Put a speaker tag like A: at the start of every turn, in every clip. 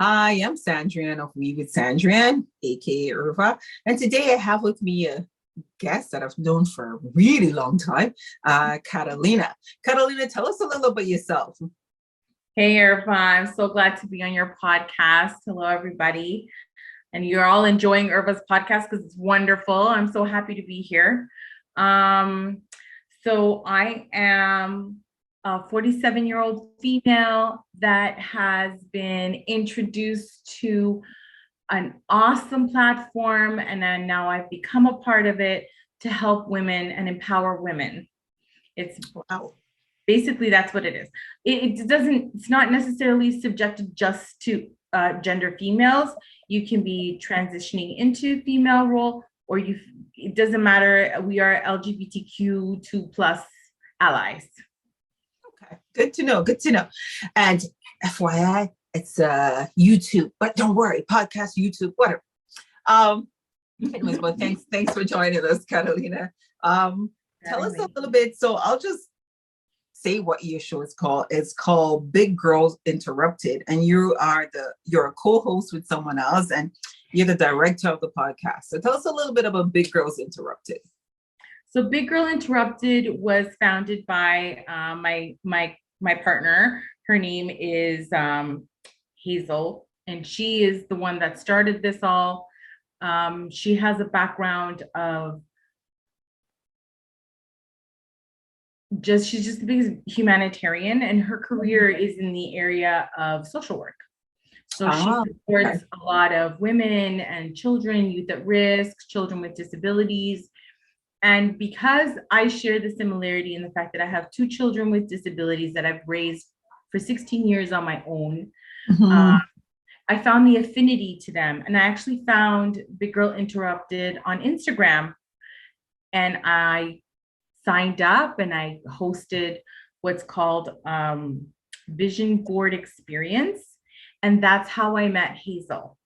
A: Hi, I'm Sandrian of We with Sandrian, aka Irva. And today I have with me a guest that I've known for a really long time, Catalina. Catalina, tell us a little about yourself.
B: Hey, Irva, I'm so glad to be on your podcast. Hello, everybody. And you're all enjoying Irva's podcast because it's wonderful. I'm so happy to be here. Um, so I am a 47-year-old female that has been introduced to an awesome platform, and then now I've become a part of it to help women and empower women. It's
A: Wow.
B: Basically that's what it is. It's not necessarily subjected just to gender females. You can be transitioning into female role, or it doesn't matter. We are LGBTQ2 plus allies.
A: Okay, good to know. Good to know. And FYI, it's YouTube, but don't worry, podcast, YouTube, whatever. Anyways, but thanks for joining us, Catalina. Tell us a little bit. So I'll just say what your show is called. It's called Big Girls Interrupted, and you're a co-host with someone else, and you're the director of the podcast. So tell us a little bit about Big Girls Interrupted.
B: So Big Girl Interrupted was founded by my partner. Her name is Hazel, and she is the one that started this all. She has a background of she's just the biggest humanitarian, and her career is in the area of social work. So she supports a lot of women and children, youth at risk, children with disabilities. And because I share the similarity in the fact that I have two children with disabilities that I've raised for 16 years on my own, I found the affinity to them. And I actually found Big Girl Interrupted on Instagram, and I signed up and I hosted what's called Vision Board Experience. And that's how I met Hazel.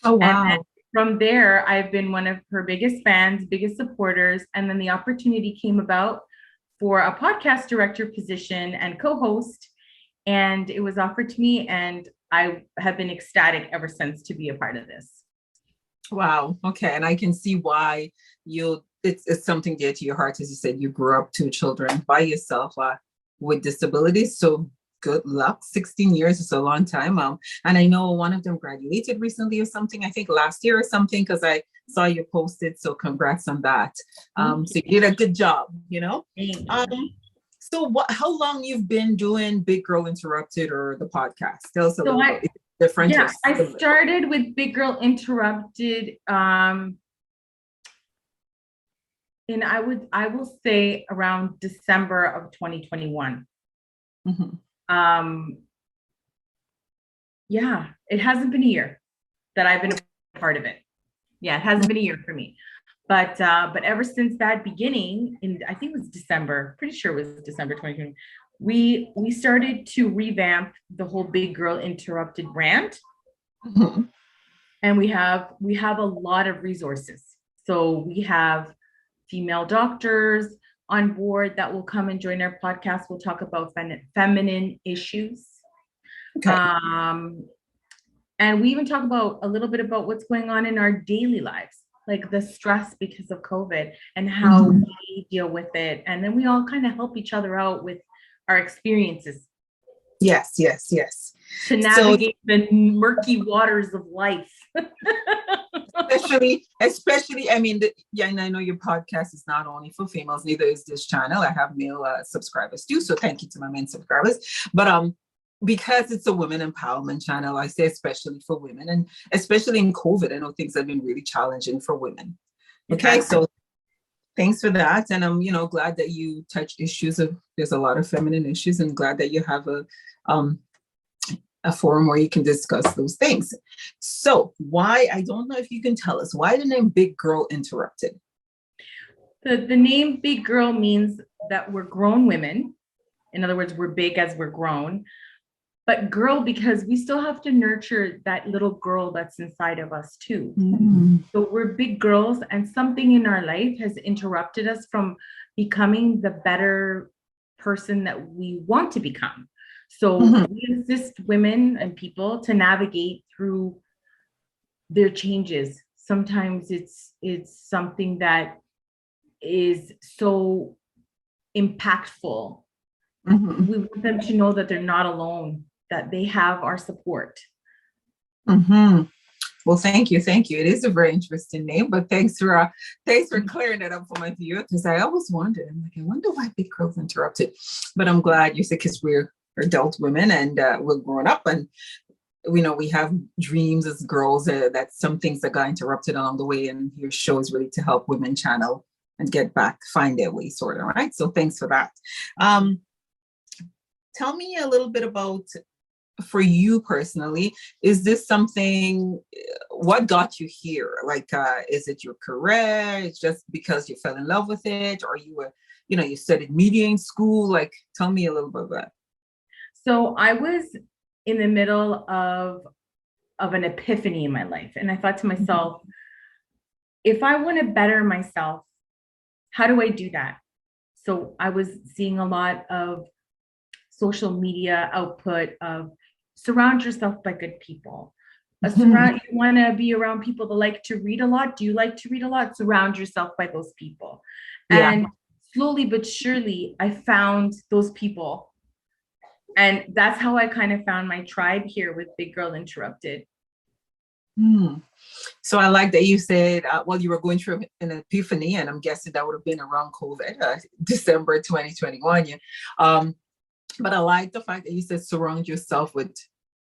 A: Oh, wow.
B: And from there, I've been one of her biggest fans, biggest supporters. And then the opportunity came about for a podcast director position and co-host. And it was offered to me, and I have been ecstatic ever since to be a part of this.
A: Wow. Okay. And I can see why it's something dear to your heart. As you said, you grew up two children by yourself with disabilities. So good luck. 16 years is a long time. And I know one of them graduated recently or something, I think last year or something, because I saw you posted. So congrats on that. So you did a good job, So how long you've been doing Big Girl Interrupted or the podcast? Tell us a little bit. Different.
B: Yeah, I started with Big Girl Interrupted and I will say around December of 2021. Yeah, it hasn't been a year that I've been a part of it. Yeah, it hasn't been a year for me. But ever since that beginning, I think it was December, pretty sure it was December 2020, we started to revamp the whole Big Girl Interrupted brand. And we have a lot of resources. So we have female doctors on board that will come and join our podcast. We'll talk about feminine issues. Okay. And we even talk about a little bit about what's going on in our daily lives, like the stress because of COVID and how we deal with it. And then we all kind of help each other out with our experiences.
A: Yes.
B: To navigate the murky waters of life.
A: especially, I mean, and I know your podcast is not only for females, neither is this channel. I have male subscribers too. So thank you to my men subscribers. But because it's a women empowerment channel, I say especially for women, and especially in COVID, I know things have been really challenging for women. Okay, so thanks for that. And I'm, glad that you touch issues there's a lot of feminine issues, and glad that you have a forum where you can discuss those things. So I don't know if you can tell us, why the name Big Girl Interrupted?
B: The name Big Girl means that we're grown women. In other words, we're big as we're grown. But girl, because we still have to nurture that little girl that's inside of us too. So we're big girls, and something in our life has interrupted us from becoming the better person that we want to become. So
A: Mhm.
B: we assist women and people to navigate through their changes. Sometimes it's something that is so impactful.
A: Mhm.
B: We want them to know that they're not alone, that they have our support.
A: Mhm. Well, thank you. It is a very interesting name, but thanks for clearing it up for my viewer because I always wondered. I'm like, I wonder why Big Girls Interrupted. But I'm glad you said because we're adult women and we're growing up, and we have dreams as girls. That some things that got interrupted along the way, and your show is really to help women channel and get back, find their way, sort of. Right. So thanks for that. Um, Tell me a little bit about for you personally, is this something, what got you here? Like, is it your career? It's just because you fell in love with it, or you were, you studied media in school? Like, tell me a little bit of that.
B: So I was in the middle of an epiphany in my life. And I thought to myself, if I want to better myself, how do I do that? So I was seeing a lot of social media output of surround yourself by good people.
A: Mhm.
B: You want to be around people that like to read a lot. Do you like to read a lot? Surround yourself by those people.
A: Yeah.
B: And slowly but surely, I found those people. And that's how I kind of found my tribe here with Big Girl Interrupted.
A: Hmm. So I like that you said, well, you were going through an epiphany, and I'm guessing that would have been around COVID, December 2021. Yeah. But I like the fact that you said surround yourself with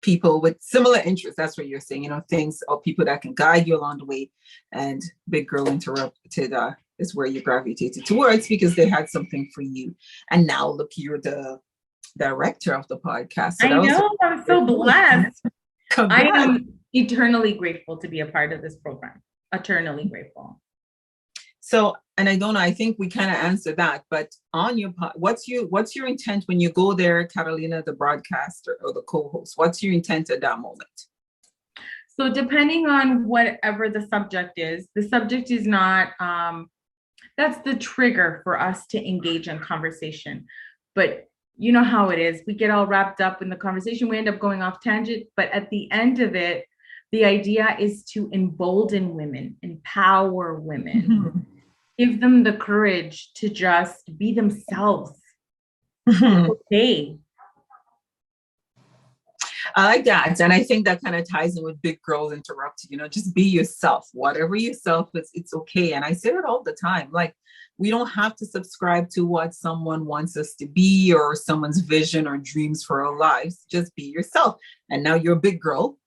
A: people with similar interests. That's what you're saying, things or people that can guide you along the way. And Big Girl Interrupted is where you gravitated towards because they had something for you. And now look, you're the director of the podcast. So
B: I
A: that was
B: know, I'm
A: very
B: so
A: cool.
B: blessed. I
A: Congrats.
B: am eternally grateful to be a part of this program. Eternally grateful.
A: So, and I don't know, I think we kind of answered that, but on your what's your intent when you go there, Catalina, the broadcaster or the co-host? What's your intent at that moment?
B: So depending on whatever the subject is not, that's the trigger for us to engage in conversation. But you know how it is. We get all wrapped up in the conversation. We end up going off tangent. But at the end of it, the idea is to embolden women, empower women,
A: Mhm.
B: give them the courage to just be themselves. It's
A: Mhm.
B: okay.
A: I like that. And I think that kind of ties in with Big Girls Interrupted, just be yourself. Whatever yourself is, it's okay. And I say it all the time. Like, we don't have to subscribe to what someone wants us to be or someone's vision or dreams for our lives. Just be yourself. And now you're a big girl.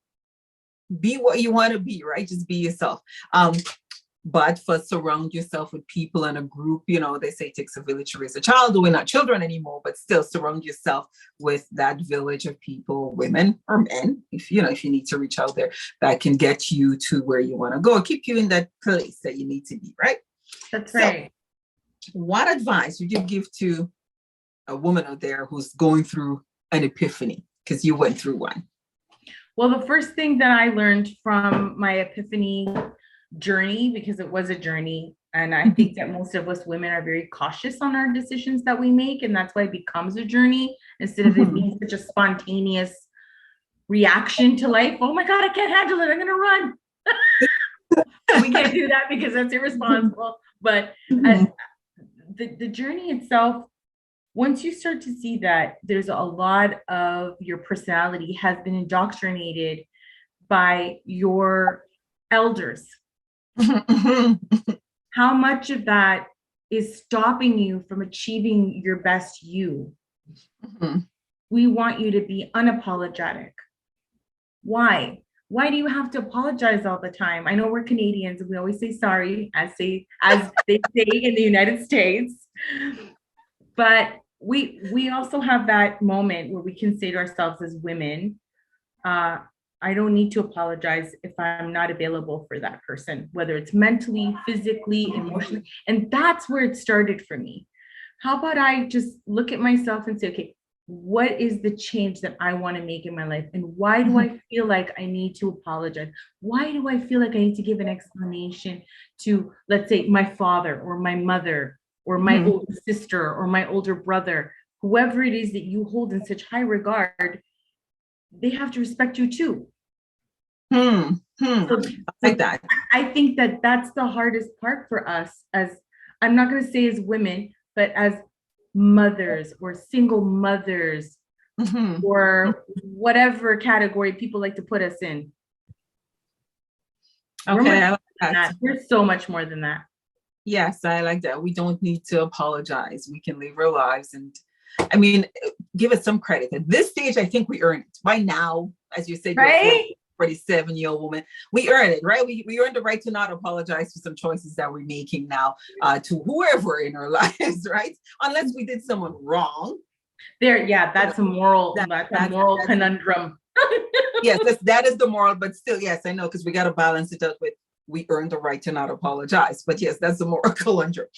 A: Be what you want to be, right? Just be yourself. But first, surround yourself with people in a group. They say it takes a village to raise a child. We're not children anymore, but still surround yourself with that village of people, women or men, if you need to reach out there, that can get you to where you want to go, keep you in that place that you need to be, right?
B: That's
A: So,
B: right.
A: what advice would you give to a woman out there who's going through an epiphany? Because you went through one.
B: Well, the first thing that I learned from my epiphany journey, because it was a journey, and I think that most of us women are very cautious on our decisions that we make, and that's why it becomes a journey instead of it being such a spontaneous reaction to life. Oh my God, I can't handle it. I'm going to run. We can't do that because that's irresponsible. But the journey itself, once you start to see that there's a lot of your personality has been indoctrinated by your elders, how much of that is stopping you from achieving your best you? We want you to be unapologetic. Why? Why do you have to apologize all the time? I know we're Canadians and we always say sorry, as they say in the United States. But we also have that moment where we can say to ourselves as women, I don't need to apologize if I'm not available for that person, whether it's mentally, physically, emotionally. And that's where it started for me. How about I just look at myself and say, okay, what is the change that I want to make in my life? And why do I feel like I need to apologize? Why do I feel like I need to give an explanation to, let's say, my father or my mother or my older sister or my older brother? whoever it is that you hold in such high regard, they have to respect you too. So,
A: Like that.
B: I think that that's the hardest part for us, as I'm not going to say as women, but as mothers or single mothers, or whatever category people like to put us in.
A: Okay, I like that.
B: We're so much more than that.
A: Yes, I like that. We don't need to apologize. We can live our lives. And I mean, give us some credit. At this stage, I think we earn it. By now, as you said,
B: right?
A: You're a 47-year-old woman. We earn it, right? We earn the right to not apologize for some choices that we're making now to whoever in our lives, right? Unless we did someone wrong.
B: That's a moral, that's a moral conundrum.
A: Yes, that is the moral, but still, yes, I know, because we got to balance it out with we earn the right to not apologize. But yes, that's the moral conundrum.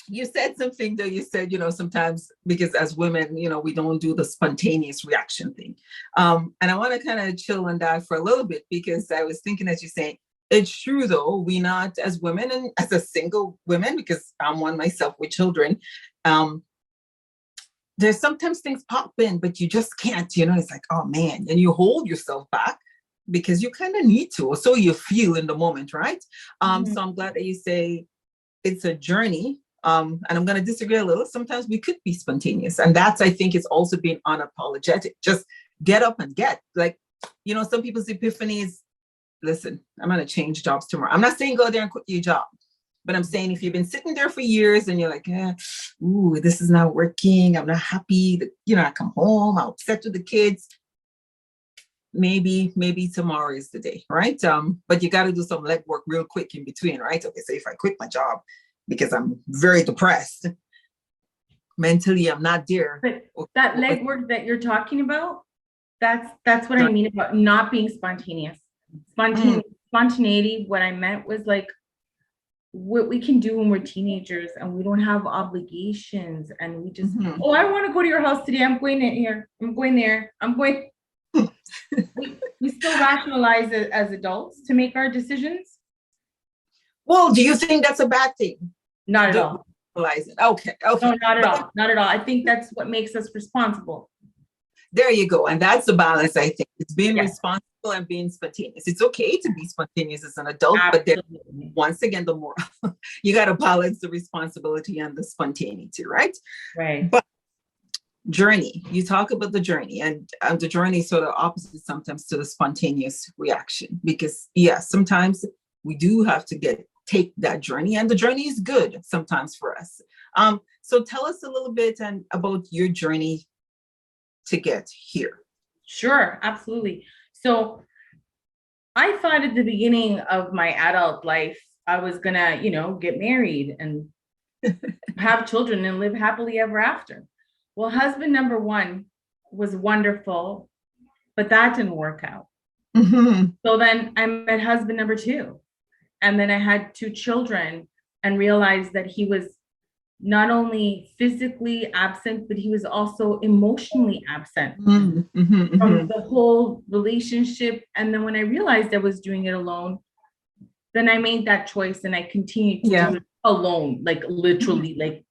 A: You said something that you said, sometimes because as women, we don't do the spontaneous reaction thing. And I want to kind of chill on that for a little bit, because I was thinking, as you're saying, it's true though, we not as women and as a single woman, because I'm one myself with children, there's sometimes things pop in, but you just can't, it's like, oh man, and you hold yourself back because you kind of need to, or so you feel in the moment, right? So I'm glad that you say it's a journey. And I'm going to disagree a little. Sometimes we could be spontaneous. And that's, I think, it's also being unapologetic. Just get up and get. Like, some people's epiphany is, listen, I'm going to change jobs tomorrow. I'm not saying go there and quit your job. But I'm saying if you've been sitting there for years and you're like, this is not working, I'm not happy, I come home, I'm upset with the kids, maybe tomorrow is the day, right? But you got to do some legwork real quick in between, right? Okay, so if I quit my job because I'm very depressed, mentally I'm not there.
B: But that legwork that you're talking about, that's what I mean about not being spontaneous. Spontaneity, what I meant was like, what we can do when we're teenagers and we don't have obligations and we just, I want to go to your house today. I'm going in here. I'm going there. I'm going. we still rationalize it as adults to make our decisions.
A: Well, do you think that's a bad thing?
B: Not at all.
A: Okay.
B: No, not at all. Not at all. I think that's what makes us responsible.
A: There you go. And that's the balance, I think. It's being responsible and being spontaneous. It's okay to be spontaneous as an adult, but then once again, the moral, you got to balance the responsibility and the spontaneity, right?
B: Right.
A: But journey, you talk about the journey, and the journey is sort of opposite sometimes to the spontaneous reaction, because sometimes we do have to take that journey, and the journey is good sometimes for us. So tell us a little bit about your journey to get here.
B: Sure, absolutely. So I thought at the beginning of my adult life, I was gonna, get married and have children and live happily ever after. Well, husband number one was wonderful, but that didn't work out. So then I met husband number two, and then I had two children and realized that he was not only physically absent, but he was also emotionally absent from the whole relationship. And then when I realized I was doing it alone, then I made that choice and I continued to do it alone, like literally,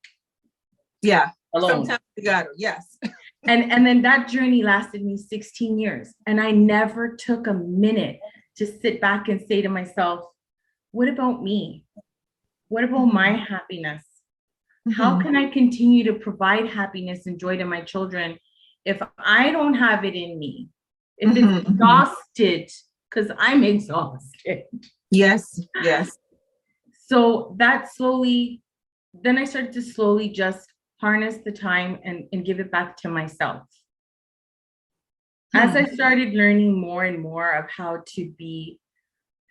B: alone.
A: Sometimes you got it, yes.
B: And then that journey lasted me 16 years. And I never took a minute to sit back and say to myself, what about me? What about my happiness? How can I continue to provide happiness and joy to my children if I don't have it in me? If it's exhausted, because I'm exhausted.
A: Yes.
B: So that then I started to slowly just harness the time and give it back to myself. As I started learning more and more of how to be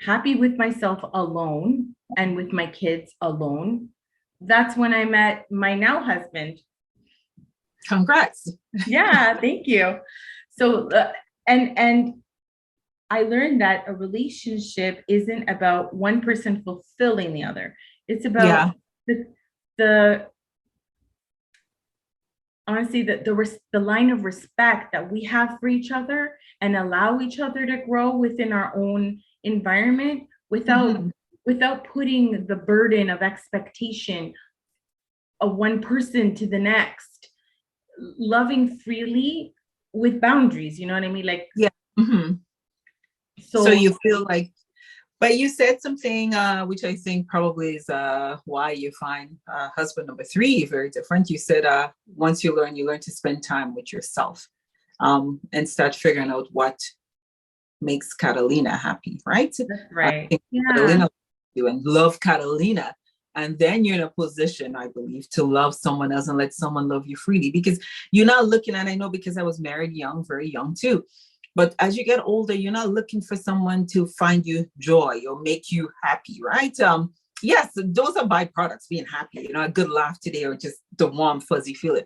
B: happy with myself alone and with my kids alone, that's when I met my now husband.
A: Congrats.
B: Yeah, thank you. So, and I learned that a relationship isn't about one person fulfilling the other. It's about honestly, the line of respect that we have for each other and allow each other to grow within our own environment without putting the burden of expectation of one person to the next. loving freely with boundaries. You know what I mean? Like,
A: Yeah. Mm-hmm. So you feel like, but you said something which I think probably is why you find husband number three very different. You said once you learn to spend time with yourself and start figuring out what makes Catalina happy, right?
B: that's right. Yeah.
A: Catalina you and love Catalina. And then you're in a position, I believe, to love someone else and let someone love you freely because you're not looking at, I know because I was married young, very young too. But as you get older, you're not looking for someone to find you joy or make you happy, right? Yes, those are byproducts, being happy, a good laugh today or just the warm, fuzzy feeling.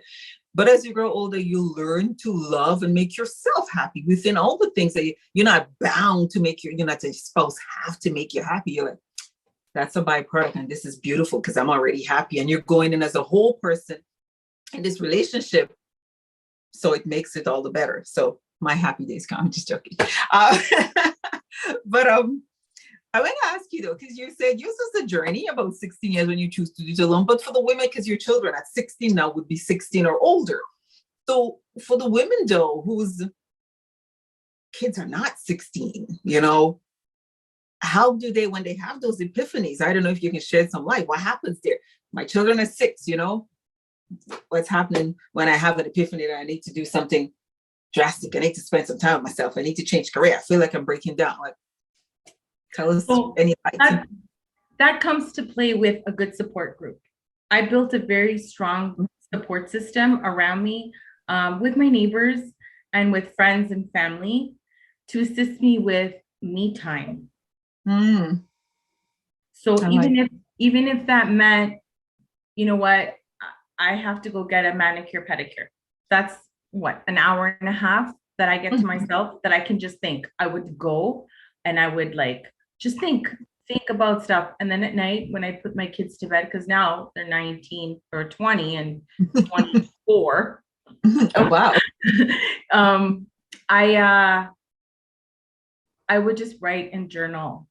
A: But as you grow older, you learn to love and make yourself happy within all the things that you're not bound to make you're not a spouse have to make you happy. You're like, that's a byproduct. And this is beautiful because I'm already happy. And you're going in as a whole person in this relationship. So it makes it all the better. So my happy days come. I'm just joking. But I want to ask you though, because you said yours was a journey about 16 years when you choose to do it alone. But for the women, because your children at 16 now would be 16 or older. So for the women though, whose kids are not 16, how do they, when they have those epiphanies? I don't know if you can shed some light. What happens there? My children are 6, what's happening when I have an epiphany that I need to do something drastic? I need to spend some time with myself. I need to change career. I feel like I'm breaking down. Like, tell us any light.
B: That comes to play with a good support group. I built a very strong support system around me with my neighbors and with friends and family to assist me with me time. So even if that meant, you know what, I have to go get a manicure pedicure. That's what, an hour and a half that I get to myself that I can just think. I would go and I would just think about stuff. And then at night when I put my kids to bed, because now they're 19 or 20 and 24.
A: Oh, wow.
B: I would just write and journal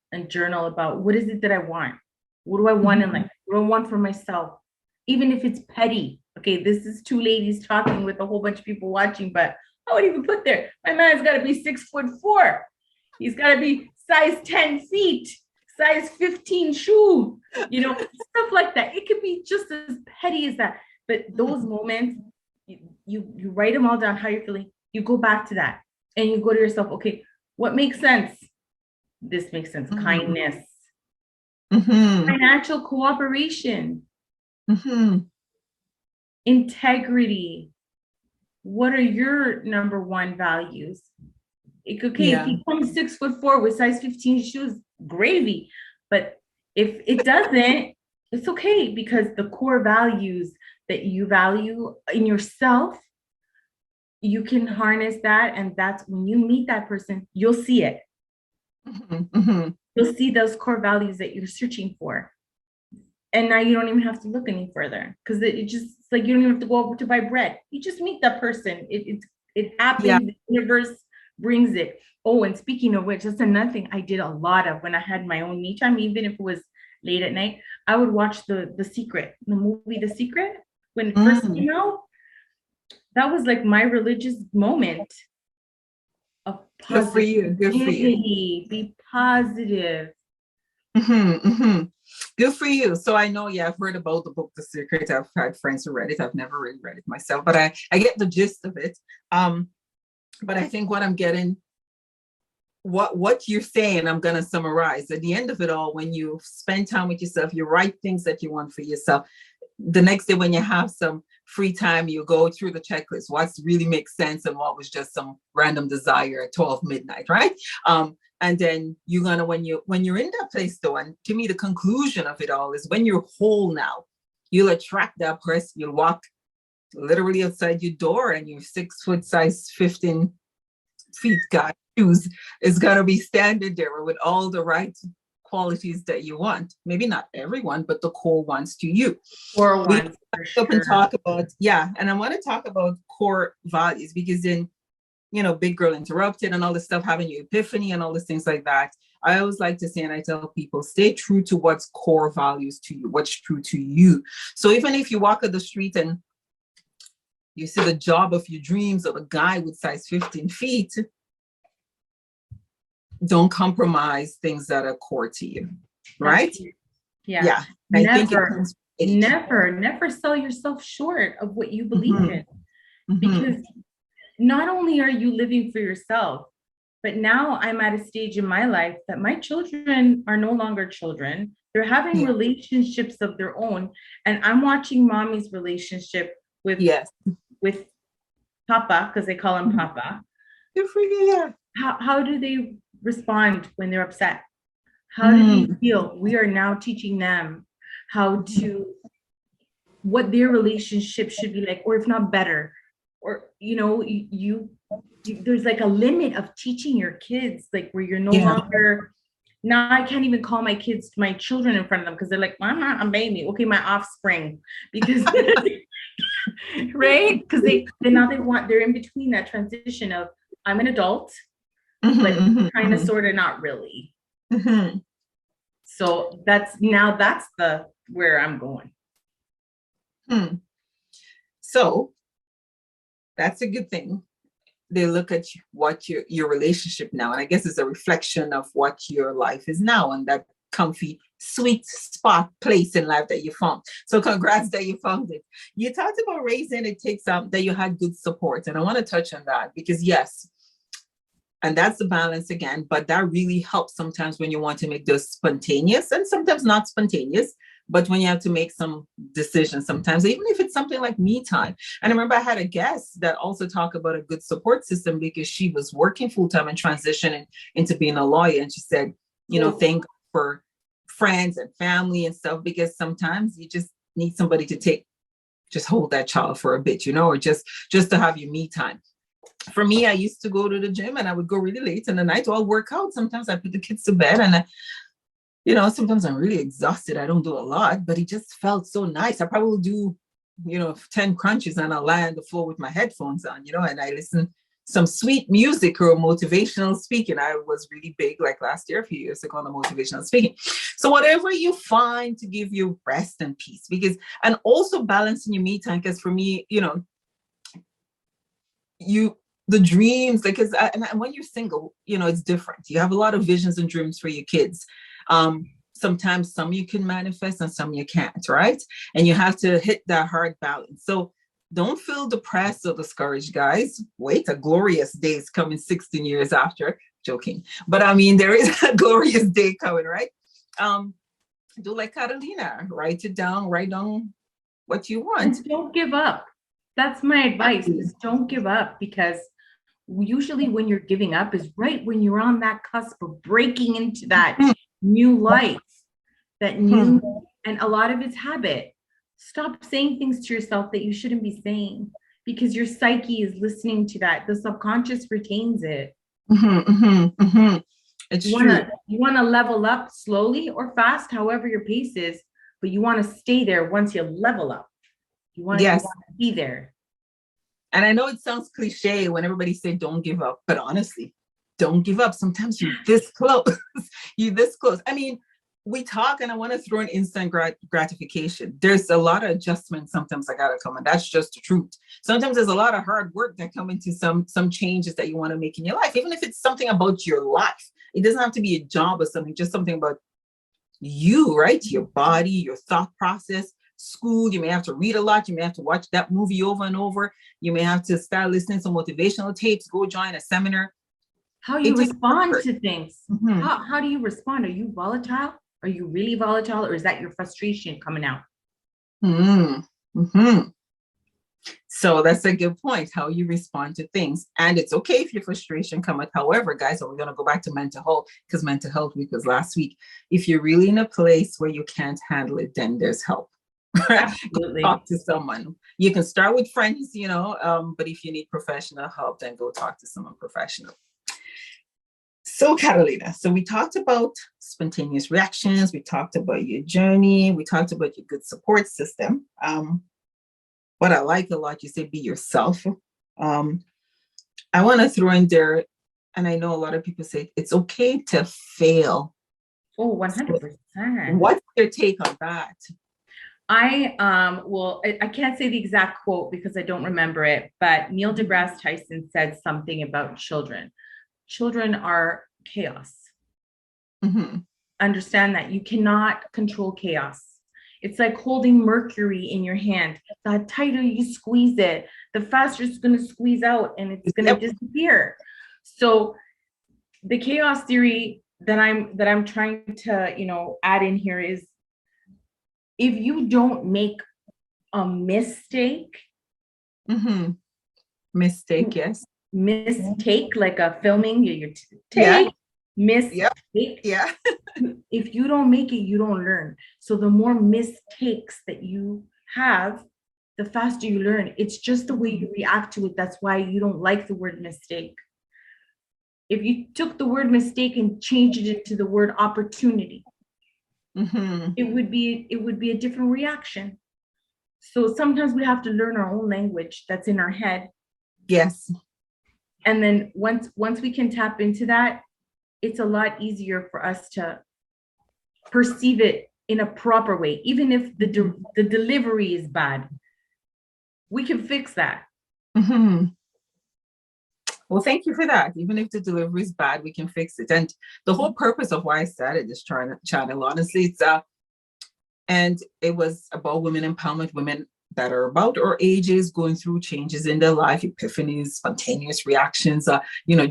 B: about what is it that I want? What do I want in life? What do I want for myself? Even if it's petty. Okay, this is 2 ladies talking with a whole bunch of people watching, but I would even put there, my man's got to be 6'4". He's got to be size 10 feet, size 15 shoe, stuff like that. It could be just as petty as that. But those moments, you write them all down, how you're feeling. You go back to that and you go to yourself, okay, what makes sense? This makes sense. Kindness, financial cooperation, integrity. What are your number one values? If he comes 6'4" with size 15 shoes, gravy. But if it doesn't, it's okay, because the core values that you value in yourself, you can harness that. And that's when you meet that person, you'll see it. You'll see those core values that you're searching for. And now you don't even have to look any further, because it's like you don't even have to go over to buy bread. You just meet that person. It happens. Yeah. The universe brings it. Oh, and speaking of which, that's another thing I did a lot of when I had my own me time, even if it was late at night. I would watch the Secret, the movie The Secret, when it first came out. That was like my religious moment of positivity.
A: Good for you.
B: Be positive.
A: Good for you. So I know, I've heard about the book The Secret. I've had friends who read it. I've never really read it myself, but I get the gist of it. But I think what I'm getting, what you're saying, I'm going to summarize. At the end of it all, when you spend time with yourself, you write things that you want for yourself. The next day when you have some free time, you go through the checklist. What really makes sense and what was just some random desire at 12 midnight, right? And then you're gonna, when you're in that place though, and to me, the conclusion of it all is when you're whole now, you'll attract that person. You'll walk literally outside your door and your 6 foot size 15 feet guy shoes is gonna be standing there with all the right qualities that you want. Maybe not everyone, but the core ones to you.
B: Core ones.
A: And talk about, and I want to talk about core values, because then, Big Girl Interrupted and all this stuff, having your epiphany and all these things like that. I always like to say, and I tell people, stay true to what's core values to you, what's true to you. So even if you walk on the street and you see the job of your dreams of a guy with size 15 feet, don't compromise things that are core to you, right?
B: Yeah.
A: Yeah. I think it comes with age.
B: Never sell yourself short of what you believe in.
A: Mhm.
B: Because not only are you living for yourself, but now I'm at a stage in my life that my children are no longer children. They're having relationships of their own. And I'm watching mommy's relationship with Papa, because they call him Papa.
A: Good for you.
B: How do they respond when they're upset? How do they feel? We are now teaching them how to, what their relationship should be like, or if not better. Or, you know, there's like a limit of teaching your kids, like where you're no longer, now I can't even call my kids, my children in front of them, because they're like, well, I'm not a baby. Okay, my offspring. Because right? Because they're in between that transition of I'm an adult, but kind of sort of not really. So that's the where I'm going.
A: So that's a good thing. They look at what your relationship now, and I guess it's a reflection of what your life is now, and that comfy, sweet spot place in life that you found. So congrats that you found it. You talked about raising, it takes that you had good support, and I want to touch on that because yes, and that's the balance again, but that really helps sometimes when you want to make those spontaneous and sometimes not spontaneous, but when you have to make some decisions sometimes, even if it's something like me time. And I remember I had a guest that also talked about a good support system because she was working full-time and transitioning into being a lawyer. And she said, you know, thank God for friends and family and stuff, because sometimes you just need somebody to just hold that child for a bit, you know, or just to have your me time. For me, I used to go to the gym and I would go really late in the night to all work out. Sometimes I put the kids to bed and you know, sometimes I'm really exhausted. I don't do a lot, but it just felt so nice. I probably will do, you know, 10 crunches and I'll lie on the floor with my headphones on, you know, and I listen some sweet music or motivational speaking. I was really big like last year, a few years ago, on the motivational speaking. So whatever you find to give you rest and peace, and also balancing your me time, because for me, you know, the dreams, because and when you're single, you know, it's different. You have a lot of visions and dreams for your kids. Sometimes some you can manifest and some you can't, right? And you have to hit that hard balance. So don't feel depressed or discouraged, guys. Wait, a glorious day is coming 16 years after. Joking. But I mean, there is a glorious day coming, right? Do like Catalina, write down what you want.
B: And don't give up. That's my advice, is don't give up, because usually when you're giving up is right when you're on that cusp of breaking into that new life, that new, and a lot of it's habit. Stop saying things to yourself that you shouldn't be saying, because your psyche is listening to that. The subconscious retains it.
A: It's true.
B: You want to level up slowly or fast, however your pace is, but you want to stay there once you level up. You want to be there.
A: And I know it sounds cliche when everybody say don't give up, but honestly, don't give up. Sometimes you're this close. You're this close. I mean, we talk, and I want to throw in instant gratification. There's a lot of adjustments sometimes I gotta come, and that's just the truth. Sometimes there's a lot of hard work that come into some changes that you want to make in your life, even if it's something about your life. It doesn't have to be a job or something, just something about you, right? Your body, your thought process. School, you may have to read a lot, you may have to watch that movie over and over, you may have to start listening to motivational tapes, go join a seminar.
B: How you respond to things. How do you respond? Are you volatile? Are you really volatile, or is that your frustration coming out?
A: So that's a good point, how you respond to things. And it's okay if your frustration comes out. However, guys, we're going to go back to mental health, because mental health week was last week. If you're really in a place where you can't handle it, then there's help. Absolutely. Talk to someone. You can start with friends, you know, but if you need professional help, then go talk to someone professional. So Catalina, so we talked about spontaneous reactions, we talked about your journey, we talked about your good support system. What I like a lot, you say be yourself. I want to throw in there, and I know a lot of people say it's okay to fail.
B: Oh, 100%.
A: What's your take on that?
B: I can't say the exact quote because I don't remember it, but Neil deGrasse Tyson said something about children. Children are chaos.
A: Mm-hmm.
B: Understand that you cannot control chaos. It's like holding mercury in your hand. The tighter you squeeze it, the faster it's going to squeeze out and it's going to disappear. So the chaos theory that I'm trying to, add in here is, if you don't make a mistake,
A: Mm-hmm. Mistake, yes.
B: mistake, like a filming, you
A: Yeah.
B: take, mistake.
A: Yeah.
B: If you don't make it, you don't learn. So the more mistakes that you have, the faster you learn. It's just the way you react to it. That's why you don't like the word mistake. If you took the word mistake and changed it into the word opportunity,
A: Mm-hmm.
B: it would be a different reaction. So sometimes we have to learn our own language that's in our head.
A: Yes.
B: And then once we can tap into that, it's a lot easier for us to perceive it in a proper way. Even if the delivery is bad, we can fix that.
A: Mm-hmm. Well, thank you for that. Even if the delivery is bad, we can fix it. And the whole purpose of why I started this channel, honestly, and it was about women empowerment, women that are about our ages, going through changes in their life, epiphanies, spontaneous reactions,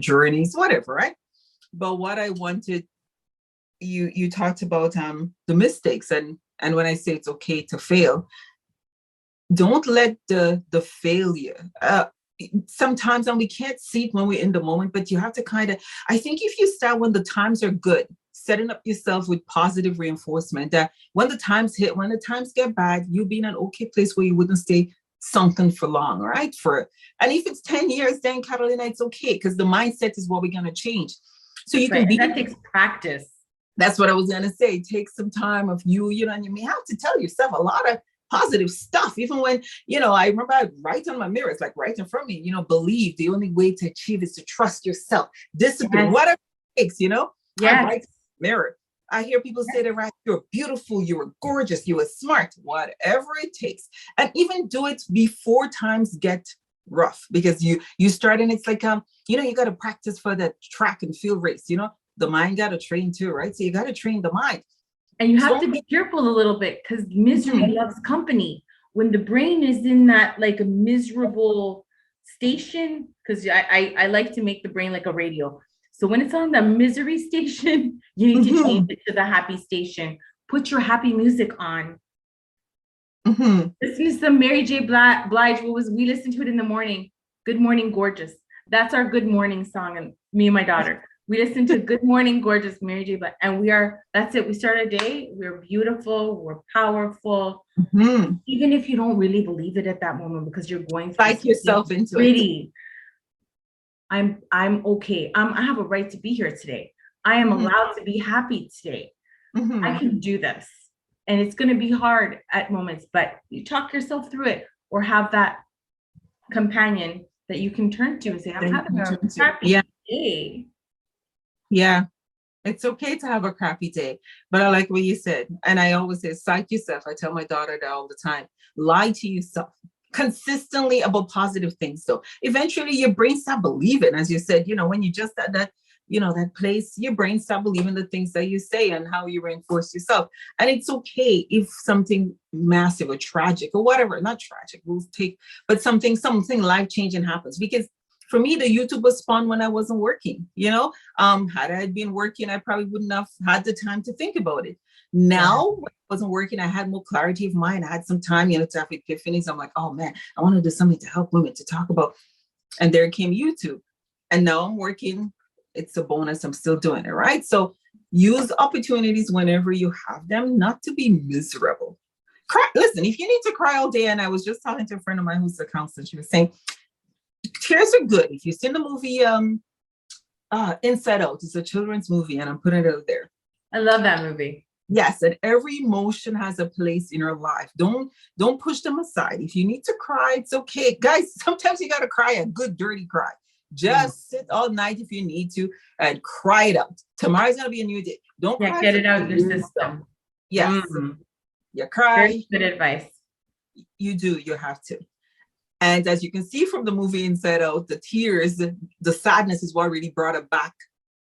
A: journeys, whatever, right? But what I wanted, you talked about the mistakes, and when I say it's okay to fail, don't let the failure. Sometimes, and we can't see it when we're in the moment, but you have to I think if you start when the times are good, setting up yourself with positive reinforcement, that when the times get bad, you'll be in an okay place where you wouldn't stay sunken for long, right? And if it's 10 years, then Catalina, it's okay, because the mindset is what we're going to change. So you can be.
B: That takes practice.
A: That's what I was going to say. Take some time of and you may have to tell yourself a lot of positive stuff. Even when, I remember I write on my mirror, it's like right in front of me, believe the only way to achieve is to trust yourself, discipline, whatever it takes, I write mirror. I hear people say that, right, you're beautiful, you're gorgeous, you are smart, whatever it takes. And even do it before times get rough, because you start, and it's like, you got to practice for the track and field race, the mind got to train too, right? So you got to train the mind.
B: And you have to be careful a little bit, because misery loves company. When the brain is in that like a miserable station, because I like to make the brain like a radio. So when it's on the misery station, you need to change it to the happy station. Put your happy music on. Listen to some Mary J. Blige. We listened to it in the morning. Good Morning Gorgeous. That's our good morning song. And me and my daughter, we listen to Good Morning Gorgeous, Mary J. Blige. And that's it. We start a day. We're beautiful. We're powerful. Even if you don't really believe it at that moment, because you're going through
A: psych yourself into it.
B: I'm okay. I have a right to be here today. I am allowed to be happy today. I can do this. And it's going to be hard at moments, but you talk yourself through it, or have that companion that you can turn to and say, I'm having a happy day.
A: Yeah. It's okay to have a crappy day, but I like what you said. And I always say, psych yourself. I tell my daughter that all the time. Lie to yourself consistently about positive things. So eventually your brain start believing, as you said, when you just at that, that place, your brain start believing the things that you say and how you reinforce yourself. And it's okay if something massive or tragic or whatever, not tragic, we'll take, but something life-changing happens. Because for me, the YouTube was spawned when I wasn't working, had I been working, I probably wouldn't have had the time to think about it. Now, when I wasn't working, I had more clarity of mind. I had some time, to have epiphanies. I'm like, oh man, I want to do something to help women, to talk about. And there came YouTube. And now I'm working. It's a bonus. I'm still doing it, right? So use opportunities whenever you have them, not to be miserable. Listen, if you need to cry all day, and I was just talking to a friend of mine who's a counselor, she was saying, tears are good. If you've seen the movie Inside Out, it's a children's movie, and I'm putting it out there.
B: I love that movie.
A: Yes, and every emotion has a place in our life. Don't push them aside. If you need to cry, it's okay. Guys, sometimes you got to cry a good, dirty cry. Just sit all night if you need to and cry it out. Tomorrow's going to be a new day. Don't cry.
B: Get it out in your system.
A: Yes. You cry.
B: Very good advice.
A: You have to. And as you can see from the movie Inside Out, the tears, the sadness is what really brought her back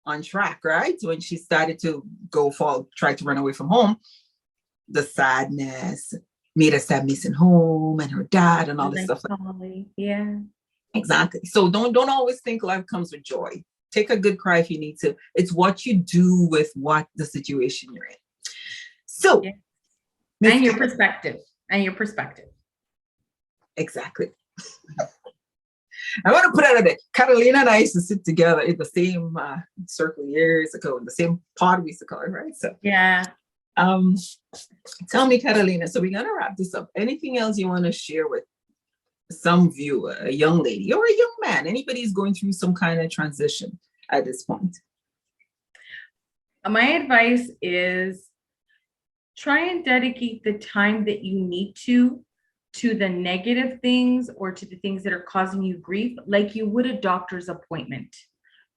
A: on track, right? When she started to try to run away from home, the sadness made her start missing home and her dad and all this stuff.
B: Yeah.
A: Exactly. So don't always think life comes with joy. Take a good cry if you need to. It's what you do with what the situation you're in. So,
B: yeah. And your perspective.
A: Exactly. I want to put out a day. Catalina and I used to sit together in the same circle years ago, in the same pod we used to call it, right? So
B: yeah.
A: Tell me, Catalina. So we're gonna wrap this up. Anything else you want to share with some viewer, a young lady or a young man, anybody who's going through some kind of transition at this point?
B: My advice is try and dedicate the time that you need to the negative things or to the things that are causing you grief, like you would a doctor's appointment.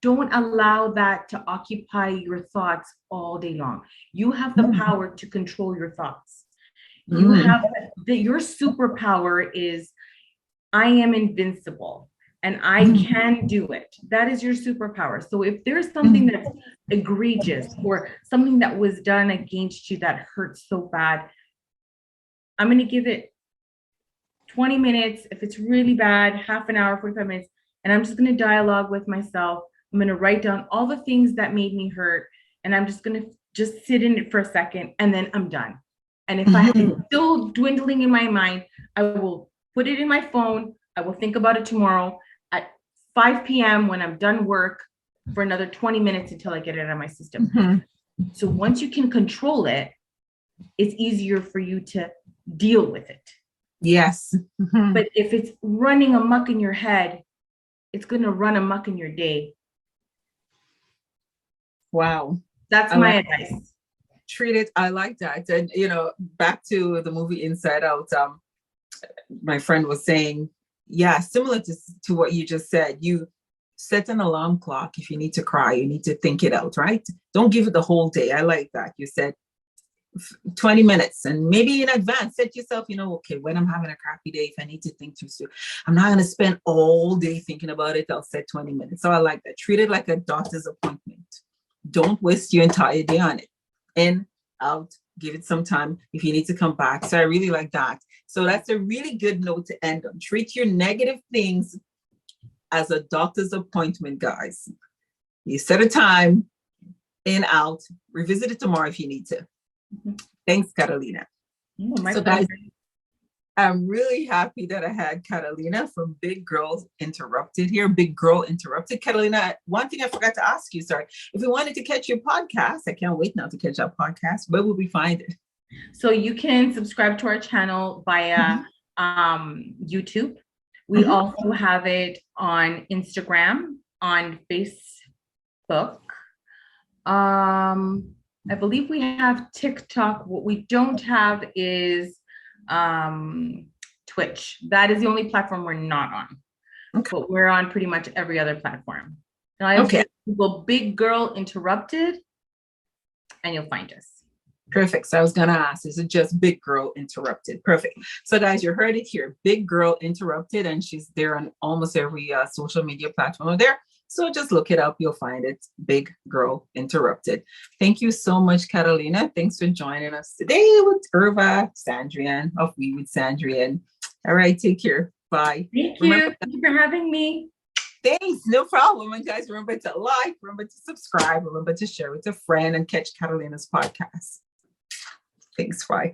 B: Don't allow that to occupy your thoughts all day long. You have the power to control your thoughts. You have your superpower is I am invincible and I can do it. That is your superpower. So if there's something that's egregious or something that was done against you that hurts so bad, I'm going to give it 20 minutes. If it's really bad, half an hour, 45 minutes, and I'm just going to dialogue with myself. I'm going to write down all the things that made me hurt, and I'm just going to just sit in it for a second, and then I'm done. And if I'm still dwindling in my mind, I will put it in my phone. I will think about it tomorrow at 5 p.m. when I'm done work for another 20 minutes until I get it out of my system. So once you can control it, it's easier for you to deal with it.
A: Yes.
B: But if it's running amok in your head, it's going to run amok in your day.
A: Wow.
B: That's my advice.
A: Treat it. I like that. And, back to the movie Inside Out, my friend was saying, yeah, similar to what you just said, you set an alarm clock. If you need to cry, you need to think it out, right? Don't give it the whole day. I like that. You said 20 minutes, and maybe in advance set yourself, okay, when I'm having a crappy day, if I need to think through, I'm not going to spend all day thinking about it. I'll set 20 minutes. So I like that. Treat it like a doctor's appointment. Don't waste your entire day on it. In, out, give it some time if you need to come back. So I really like that. So that's a really good note to end on. Treat your negative things as a doctor's appointment, guys. You set a time, in, out, revisit it tomorrow if you need to. Thanks, Catalina. So guys, I'm really happy that I had Catalina from Big Girls Interrupted here. Big Girl Interrupted. Catalina, one thing I forgot to ask you, sorry. If we wanted to catch your podcast, I can't wait now to catch our podcast. Where will we find it?
B: So you can subscribe to our channel via YouTube. We also have it on Instagram, on Facebook. I believe we have TikTok. What we don't have is Twitch. That is the only platform we're not on. Okay. But we're on pretty much every other platform. Now I have Google Big Girl Interrupted, and you'll find us.
A: Perfect. So I was gonna ask, is it just Big Girl Interrupted? Perfect. So guys, you heard it here, Big Girl Interrupted, and she's there on almost every social media platform there. So just look it up. You'll find it. Big Girl Interrupted. Thank you so much, Catalina. Thanks for joining us today with Irva Sandrian of We with Sandrian. All right, take care. Bye.
B: Thank you for having me.
A: Thanks. No problem. And guys, remember to like, remember to subscribe, remember to share with a friend, and catch Catalina's podcast. Thanks. Bye.